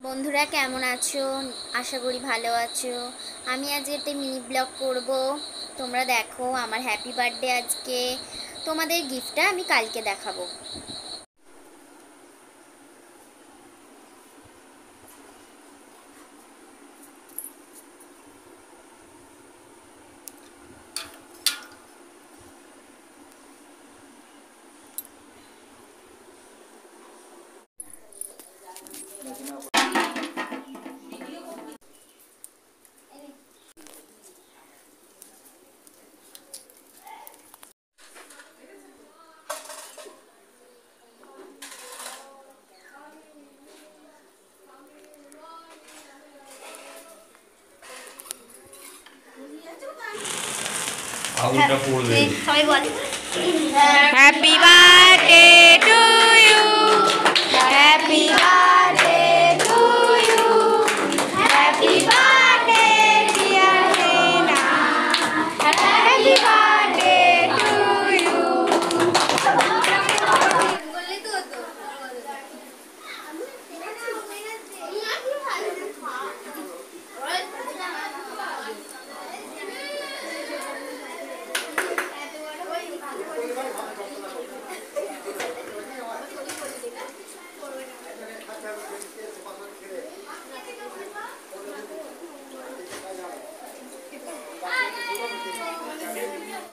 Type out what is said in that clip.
বন্ধুরা কেমন আছো? আশা করি ভালো আছো। আমি আজ একটা মিনি ব্লগ করব। তোমরা দেখো আমার হ্যাপি বার্থডে আজকে। তোমাদের গিফটটা আমি কালকে দেখাবো। আগুনটা পড়বে। সবাই বল হ্যাপি বার্থডে টু